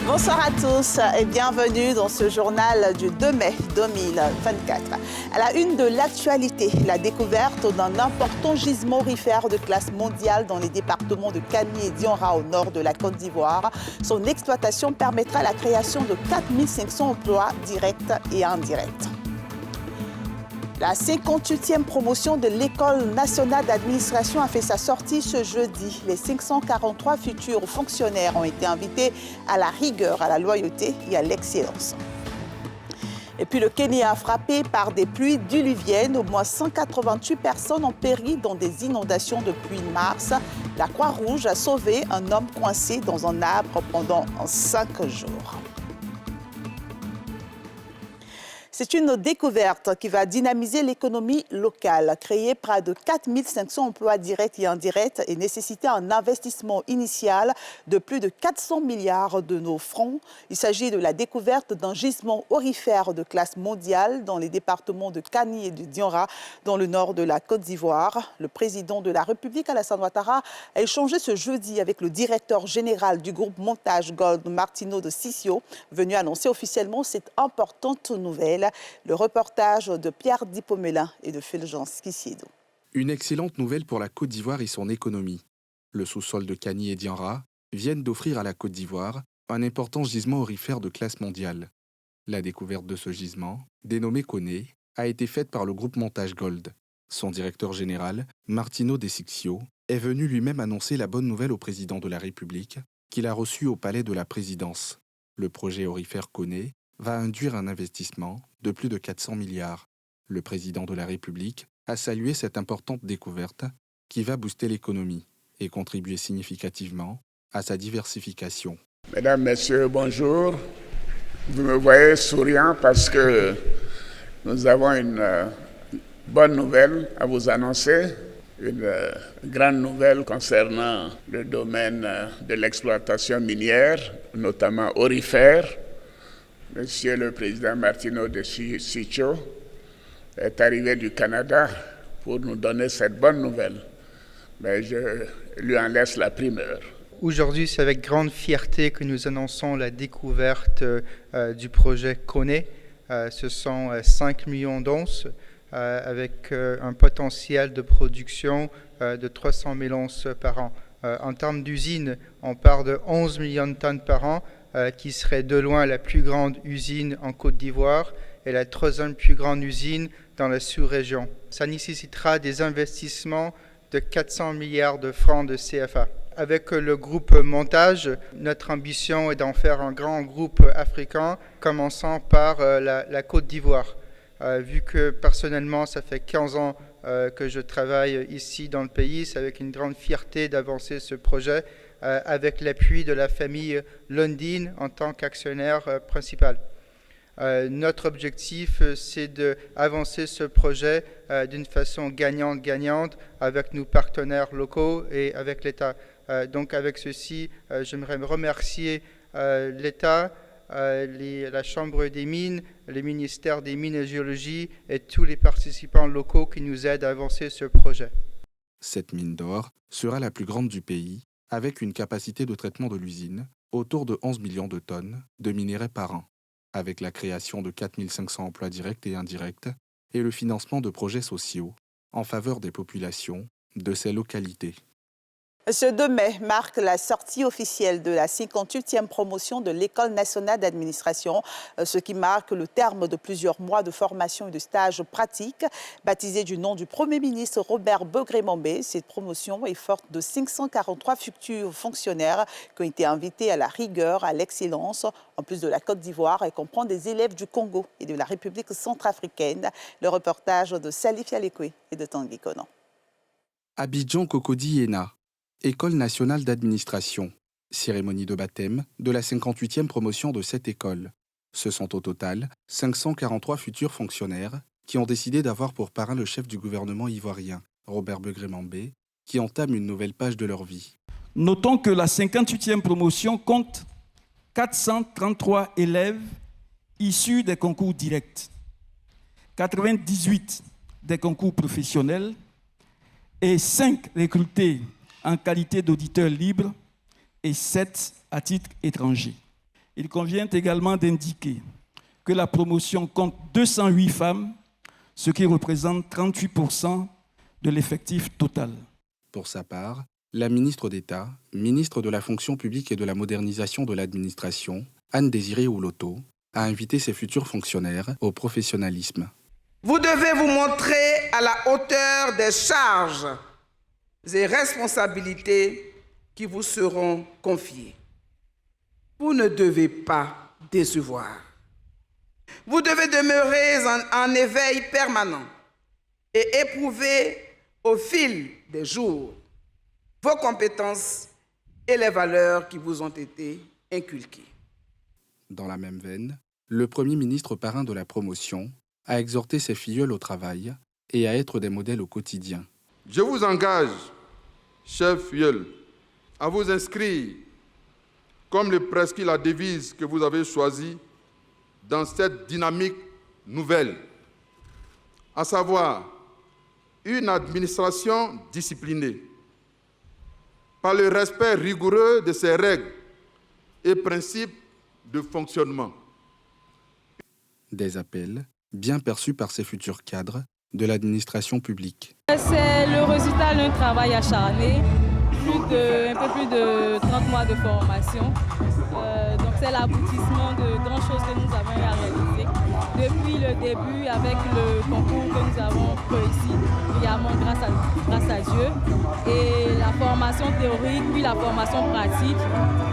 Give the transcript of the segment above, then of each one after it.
Bonsoir à tous et bienvenue dans ce journal du 2 mai 2024. À la une de l'actualité, la découverte d'un important gisement aurifère de classe mondiale dans les départements de Kani et Dianra au nord de la Côte d'Ivoire. Son exploitation permettra la création de 4500 emplois directs et indirects. La 58e promotion de l'École nationale d'administration a fait sa sortie ce jeudi. Les 543 futurs fonctionnaires ont été invités à la rigueur, à la loyauté et à l'excellence. Et puis le Kenya, frappé par des pluies diluviennes, au moins 188 personnes ont péri dans des inondations depuis mars. La Croix-Rouge a sauvé un homme coincé dans un arbre pendant 5 jours. C'est une découverte qui va dynamiser l'économie locale, créer près de 4500 emplois directs et indirects et nécessiter un investissement initial de plus de 400 milliards de nos francs. Il s'agit de la découverte d'un gisement aurifère de classe mondiale dans les départements de Kani et de Dianra, dans le nord de la Côte d'Ivoire. Le président de la République, Alassane Ouattara, a échangé ce jeudi avec le directeur général du groupe Montage Gold, Martino de Sissio, venu annoncer officiellement cette importante nouvelle. Le reportage de Pierre Dipomelin et de Fulgence Kissiedo. Une excellente nouvelle pour la Côte d'Ivoire et son économie. Le sous-sol de Kani et Dianra viennent d'offrir à la Côte d'Ivoire un important gisement aurifère de classe mondiale. La découverte de ce gisement, dénommé Koné, a été faite par le groupe Montage Gold. Son directeur général, Martino de Sissio, est venu lui-même annoncer la bonne nouvelle au président de la République, qu'il a reçu au palais de la présidence. Le projet aurifère Koné va induire un investissement de plus de 400 milliards. Le président de la République a salué cette importante découverte qui va booster l'économie et contribuer significativement à sa diversification. Mesdames, Messieurs, bonjour. Vous me voyez souriant parce que nous avons une bonne nouvelle à vous annoncer, une grande nouvelle concernant le domaine de l'exploitation minière, notamment aurifère. Monsieur le Président Martino de Sissio est arrivé du Canada pour nous donner cette bonne nouvelle. Mais je lui en laisse la primeur. Aujourd'hui, c'est avec grande fierté que nous annonçons la découverte du projet Koné. Ce sont 5 millions d'onces avec un potentiel de production de 300 000 onces par an. En termes d'usine, on part de 11 millions de tonnes par an, qui serait de loin la plus grande usine en Côte d'Ivoire et la troisième plus grande usine dans la sous-région. Ça nécessitera des investissements de 400 milliards de francs de CFA. Avec le groupe Montage, notre ambition est d'en faire un grand groupe africain, commençant par la Côte d'Ivoire. Vu que personnellement, ça fait 15 ans que je travaille ici dans le pays, c'est avec une grande fierté d'avancer ce projet avec l'appui de la famille Lundin en tant qu'actionnaire principal. Notre objectif, c'est d'avancer ce projet d'une façon gagnante-gagnante avec nos partenaires locaux et avec l'État. Donc avec ceci, j'aimerais remercier l'État, la Chambre des mines, le ministère des Mines et Géologie et tous les participants locaux qui nous aident à avancer ce projet. Cette mine d'or sera la plus grande du pays, avec une capacité de traitement de l'usine autour de 11 millions de tonnes de minerais par an, avec la création de 4500 emplois directs et indirects et le financement de projets sociaux en faveur des populations de ces localités. Ce 2 mai marque la sortie officielle de la 58e promotion de l'École nationale d'administration, ce qui marque le terme de plusieurs mois de formation et de stages pratiques. Baptisée du nom du Premier ministre Robert Begré-Mambé, cette promotion est forte de 543 futurs fonctionnaires qui ont été invités à la rigueur, à l'excellence, en plus de la Côte d'Ivoire, et comprend des élèves du Congo et de la République centrafricaine. Le reportage de Salif Yalekwe et de Tanguy Konan. Abidjan Cocody ENA, École nationale d'administration. Cérémonie de baptême de la 58e promotion de cette école. Ce sont au total 543 futurs fonctionnaires qui ont décidé d'avoir pour parrain le chef du gouvernement ivoirien, Robert Begré-Mambé, qui entame une nouvelle page de leur vie. Notons que la 58e promotion compte 433 élèves issus des concours directs, 98 des concours professionnels et 5 recrutés en qualité d'auditeur libre et 7 à titre étranger. Il convient également d'indiquer que la promotion compte 208 femmes, ce qui représente 38% de l'effectif total. Pour sa part, la ministre d'État, ministre de la fonction publique et de la modernisation de l'administration, Anne-Désirée Ouloto, a invité ses futurs fonctionnaires au professionnalisme. Vous devez vous montrer à la hauteur des charges et responsabilités qui vous seront confiées. Vous ne devez pas décevoir. Vous devez demeurer en éveil permanent et éprouver au fil des jours vos compétences et les valeurs qui vous ont été inculquées. Dans la même veine, le Premier ministre parrain de la promotion a exhorté ses filleuls au travail et à être des modèles au quotidien. Je vous engage, chers filleuls, à vous inscrire, comme le prescrit la devise que vous avez choisie, dans cette dynamique nouvelle, à savoir une administration disciplinée, par le respect rigoureux de ses règles et principes de fonctionnement. Des appels bien perçus par ses futurs cadres de l'administration publique. C'est le résultat d'un travail acharné, un peu plus de 30 mois de formation. Donc c'est l'aboutissement de grandes choses que nous avons à réaliser. Depuis le début, avec le concours que nous avons réussi, brillamment grâce à Dieu, et la formation théorique, puis la formation pratique.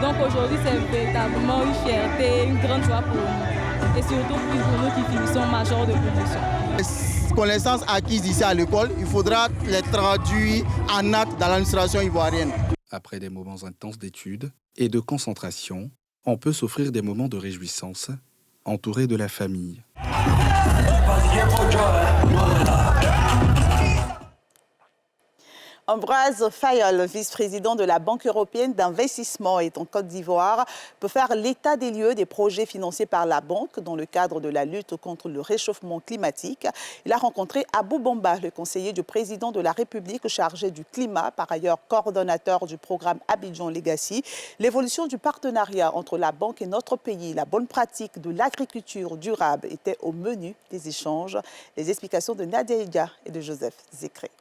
Donc aujourd'hui, c'est véritablement une fierté, une grande joie pour nous. Et surtout pour nous qui finissons major de promotion. Les connaissances acquises ici à l'école, il faudra les traduire en actes dans l'administration ivoirienne. Après des moments intenses d'études et de concentration, on peut s'offrir des moments de réjouissance, entouré de la famille. Ambroise Fayol, vice-président de la Banque européenne d'investissement est en Côte d'Ivoire pour faire l'état des lieux des projets financés par la banque dans le cadre de la lutte contre le réchauffement climatique. Il a rencontré Abou Bamba, le conseiller du président de la République chargé du climat, par ailleurs coordonnateur du programme Abidjan Legacy. L'évolution du partenariat entre la banque et notre pays, la bonne pratique de l'agriculture durable était au menu des échanges. Les explications de Nadia Ega et de Joseph Zécré.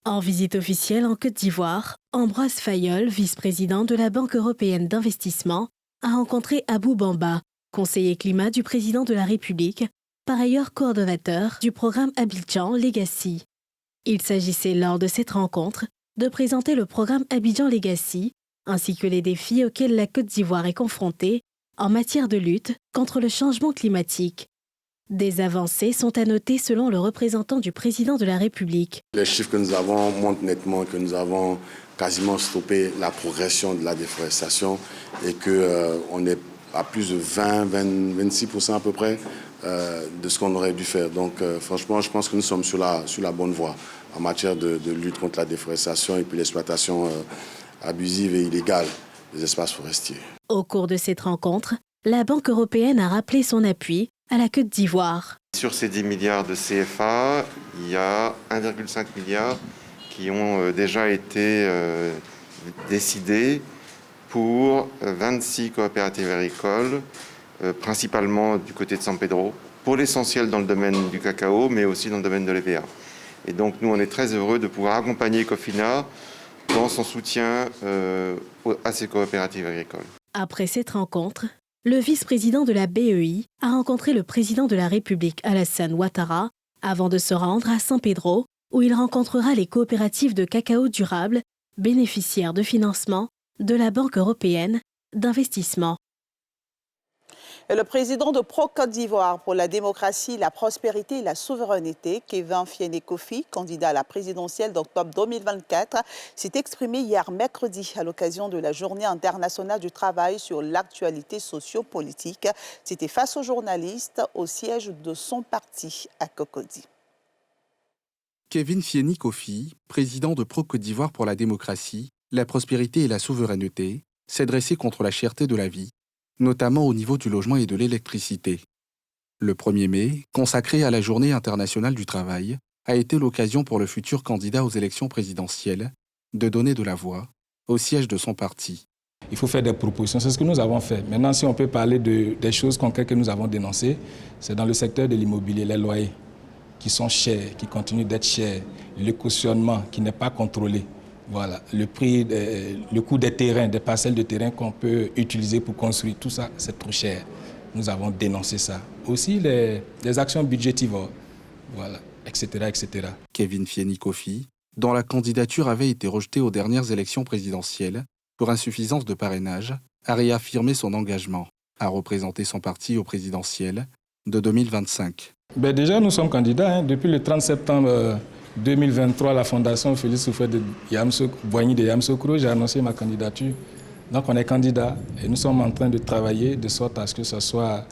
En visite officielle en Côte d'Ivoire, Ambroise Fayol, vice-président de la Banque européenne d'investissement, a rencontré Abou Bamba, conseiller climat du président de la République, par ailleurs coordonnateur du programme Abidjan Legacy. Il s'agissait lors de cette rencontre de présenter le programme Abidjan Legacy ainsi que les défis auxquels la Côte d'Ivoire est confrontée en matière de lutte contre le changement climatique. Des avancées sont à noter selon le représentant du président de la République. Les chiffres que nous avons montrent nettement que nous avons quasiment stoppé la progression de la déforestation et qu'on est à plus de 20-26% à peu près de ce qu'on aurait dû faire. Donc franchement, je pense que nous sommes sur la bonne voie en matière de lutte contre la déforestation et puis l'exploitation abusive et illégale des espaces forestiers. Au cours de cette rencontre, la Banque européenne a rappelé son appui à la Côte d'Ivoire. Sur ces 10 milliards de CFA, il y a 1,5 milliard qui ont déjà été décidés pour 26 coopératives agricoles, principalement du côté de San Pedro, pour l'essentiel dans le domaine du cacao, mais aussi dans le domaine de l'EVA. Et donc nous, on est très heureux de pouvoir accompagner Cofina dans son soutien à ces coopératives agricoles. Après cette rencontre, le vice-président de la BEI a rencontré le président de la République Alassane Ouattara avant de se rendre à San Pedro, où il rencontrera les coopératives de cacao durable, bénéficiaires de financement de la Banque européenne d'investissement. Et le président de Pro-Côte d'Ivoire pour la démocratie, la prospérité et la souveraineté, Kevin Fiene-Kofi, candidat à la présidentielle d'octobre 2024, s'est exprimé hier mercredi à l'occasion de la Journée internationale du travail sur l'actualité socio-politique. C'était face aux journalistes au siège de son parti à Cocody. Kevin Fiene-Kofi, président de Pro-Côte d'Ivoire pour la démocratie, la prospérité et la souveraineté, s'est dressé contre la cherté de la vie, notamment au niveau du logement et de l'électricité. Le 1er mai, consacré à la Journée internationale du travail, a été l'occasion pour le futur candidat aux élections présidentielles de donner de la voix au siège de son parti. il faut faire des propositions. C'est ce que nous avons fait. Maintenant, si on peut parler des choses concrètes que nous avons dénoncées, c'est dans le secteur de l'immobilier, les loyers qui sont chers, qui continuent d'être chers, le cautionnement qui n'est pas contrôlé. Voilà, le prix, le coût des terrains, des parcelles de terrain qu'on peut utiliser pour construire, tout ça, c'est trop cher. Nous avons dénoncé ça. Aussi les actions budgétivores, voilà, etc., etc. Kevin Fieni-Kofi, dont la candidature avait été rejetée aux dernières élections présidentielles pour insuffisance de parrainage, a réaffirmé son engagement à représenter son parti au présidentiel de 2025. Déjà, nous sommes candidats. Depuis le 30 septembre 2023, la Fondation Félix Houphouët-Boigny de Yamoussoukro, j'ai annoncé ma candidature. Donc on est candidat et nous sommes en train de travailler de sorte à ce que ce soit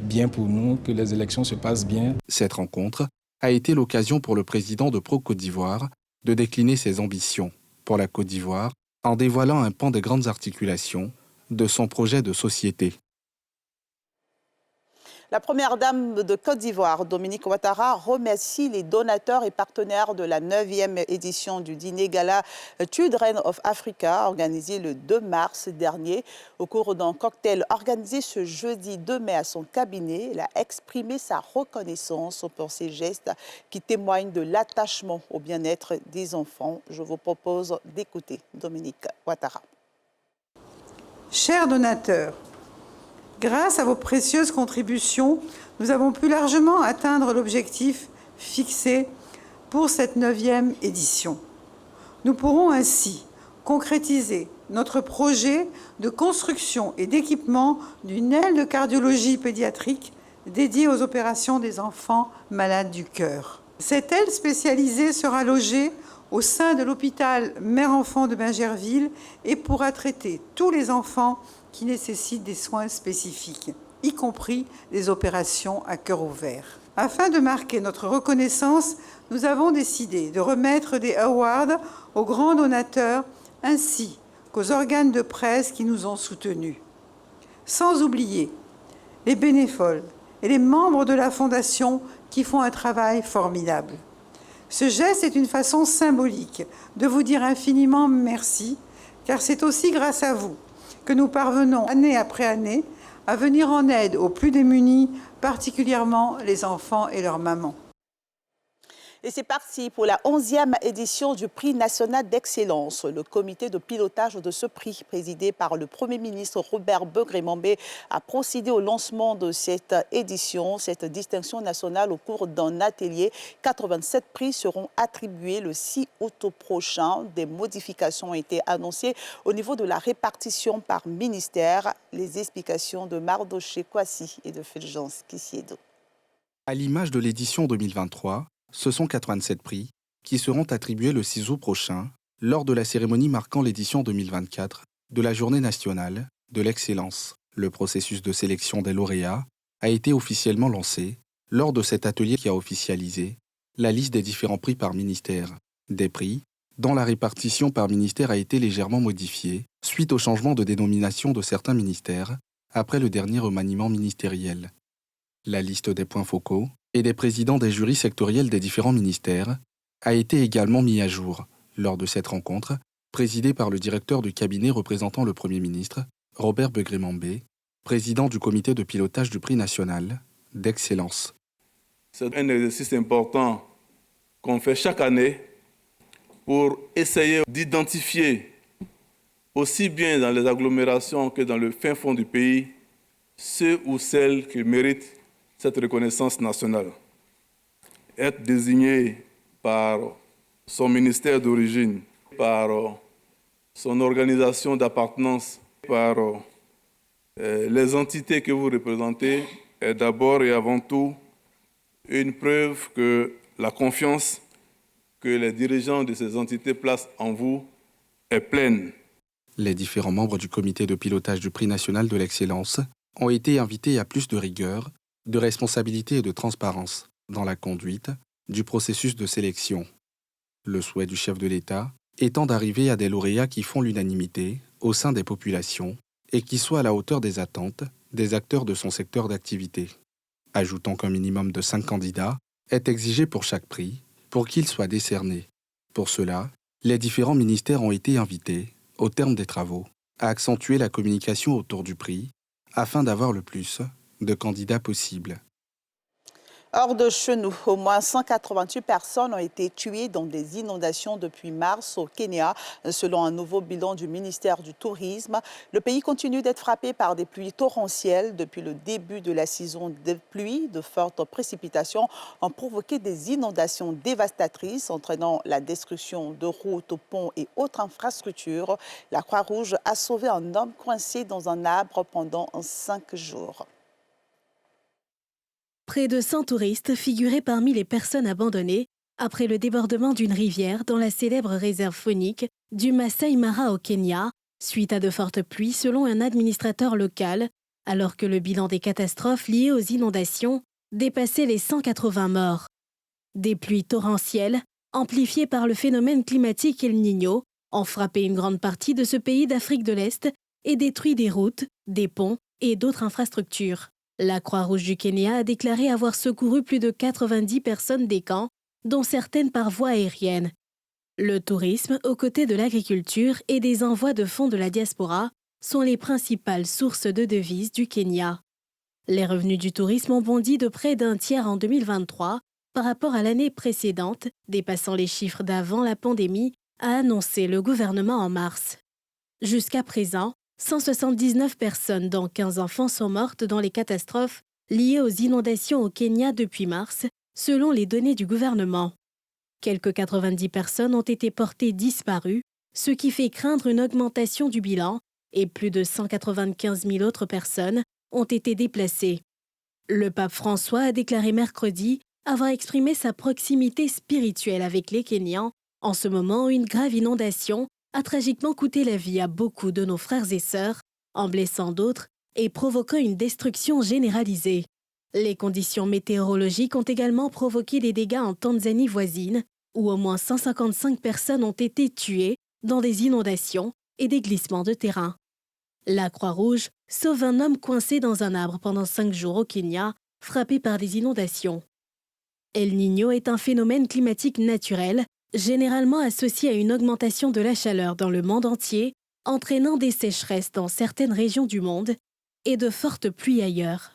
bien pour nous, que les élections se passent bien. Cette rencontre a été l'occasion pour le président de Pro-Côte d'Ivoire de décliner ses ambitions pour la Côte d'Ivoire en dévoilant un pan des grandes articulations de son projet de société. La première dame de Côte d'Ivoire, Dominique Ouattara, remercie les donateurs et partenaires de la 9e édition du dîner gala Children of Africa, organisé le 2 mars dernier. Au cours d'un cocktail organisé ce jeudi 2 mai à son cabinet, elle a exprimé sa reconnaissance pour ces gestes qui témoignent de l'attachement au bien-être des enfants. Je vous propose d'écouter Dominique Ouattara. Chers donateurs, grâce à vos précieuses contributions, nous avons pu largement atteindre l'objectif fixé pour cette 9e édition. Nous pourrons ainsi concrétiser notre projet de construction et d'équipement d'une aile de cardiologie pédiatrique dédiée aux opérations des enfants malades du cœur. Cette aile spécialisée sera logée au sein de l'hôpital Mère-Enfant de Bingerville et pourra traiter tous les enfants qui nécessitent des soins spécifiques, y compris des opérations à cœur ouvert. Afin de marquer notre reconnaissance, nous avons décidé de remettre des awards aux grands donateurs ainsi qu'aux organes de presse qui nous ont soutenus. Sans oublier les bénévoles et les membres de la Fondation qui font un travail formidable. Ce geste est une façon symbolique de vous dire infiniment merci, car c'est aussi grâce à vous que nous parvenons, année après année, à venir en aide aux plus démunis, particulièrement les enfants et leurs mamans. Et c'est parti pour la 11e édition du prix national d'excellence. Le comité de pilotage de ce prix, présidé par le Premier ministre Robert Begré-Mambé, a procédé au lancement de cette édition, cette distinction nationale au cours d'un atelier. 87 prix seront attribués le 6 août prochain. Des modifications ont été annoncées au niveau de la répartition par ministère. Les explications de Mardoché Kwasi et de Fulgence Kissiedo. À l'image de l'édition 2023, ce sont 87 prix qui seront attribués le 6 août prochain lors de la cérémonie marquant l'édition 2024 de la Journée nationale de l'excellence. Le processus de sélection des lauréats a été officiellement lancé lors de cet atelier qui a officialisé la liste des différents prix par ministère. Des prix dont la répartition par ministère a été légèrement modifiée suite au changement de dénomination de certains ministères après le dernier remaniement ministériel. La liste des points focaux et des présidents des jurys sectoriels des différents ministères a été également mise à jour lors de cette rencontre, présidée par le directeur du cabinet représentant le Premier ministre, Robert Begré-Mambé, président du comité de pilotage du prix national d'excellence. C'est un exercice important qu'on fait chaque année pour essayer d'identifier, aussi bien dans les agglomérations que dans le fin fond du pays, ceux ou celles qui méritent cette reconnaissance nationale. Être désigné par son ministère d'origine, par son organisation d'appartenance, par les entités que vous représentez, est d'abord et avant tout une preuve que la confiance que les dirigeants de ces entités placent en vous est pleine. Les différents membres du comité de pilotage du prix national de l'excellence ont été invités à plus de rigueur, de responsabilité et de transparence dans la conduite du processus de sélection. Le souhait du chef de l'État étant d'arriver à des lauréats qui font l'unanimité au sein des populations et qui soient à la hauteur des attentes des acteurs de son secteur d'activité. Ajoutons qu'un minimum de 5 candidats est exigé pour chaque prix pour qu'il soit décerné. Pour cela, les différents ministères ont été invités au terme des travaux a accentué la communication autour du prix afin d'avoir le plus de candidats possible. Hors de chez nous, au moins 188 personnes ont été tuées dans des inondations depuis mars au Kenya, selon un nouveau bilan du ministère du Tourisme. Le pays continue d'être frappé par des pluies torrentielles. Depuis le début de la saison des pluies, de fortes précipitations ont provoqué des inondations dévastatrices, entraînant la destruction de routes, ponts et autres infrastructures. La Croix-Rouge a sauvé un homme coincé dans un arbre pendant 5 jours. Près de 100 touristes figuraient parmi les personnes abandonnées après le débordement d'une rivière dans la célèbre réserve faunique du Masai Mara au Kenya, suite à de fortes pluies selon un administrateur local, alors que le bilan des catastrophes liées aux inondations dépassait les 180 morts. Des pluies torrentielles, amplifiées par le phénomène climatique El Niño, ont frappé une grande partie de ce pays d'Afrique de l'Est et détruit des routes, des ponts et d'autres infrastructures. La Croix-Rouge du Kenya a déclaré avoir secouru plus de 90 personnes des camps, dont certaines par voie aérienne. Le tourisme, aux côtés de l'agriculture et des envois de fonds de la diaspora, sont les principales sources de devises du Kenya. Les revenus du tourisme ont bondi de près d'un tiers en 2023 par rapport à l'année précédente, dépassant les chiffres d'avant la pandémie, a annoncé le gouvernement en mars. Jusqu'à présent, 179 personnes, dont 15 enfants, sont mortes dans les catastrophes liées aux inondations au Kenya depuis mars, selon les données du gouvernement. Quelques 90 personnes ont été portées disparues, ce qui fait craindre une augmentation du bilan, et plus de 195 000 autres personnes ont été déplacées. Le pape François a déclaré mercredi avoir exprimé sa proximité spirituelle avec les Kenyans en ce moment où une grave inondation a tragiquement coûté la vie à beaucoup de nos frères et sœurs, en blessant d'autres et provoquant une destruction généralisée. Les conditions météorologiques ont également provoqué des dégâts en Tanzanie voisine, où au moins 155 personnes ont été tuées dans des inondations et des glissements de terrain. La Croix-Rouge sauve un homme coincé dans un arbre pendant 5 jours au Kenya, frappé par des inondations. El Niño est un phénomène climatique naturel, généralement associé à une augmentation de la chaleur dans le monde entier, entraînant des sécheresses dans certaines régions du monde et de fortes pluies ailleurs.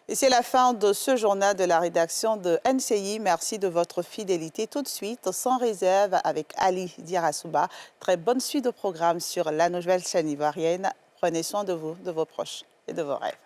Et c'est la fin de ce journal de la rédaction de NCI. Merci de votre fidélité. Tout de suite, sans réserve, avec Ali Diarasouba. Très bonne suite de programme sur la nouvelle chaîne ivoirienne. Prenez soin de vous, de vos proches et de vos rêves.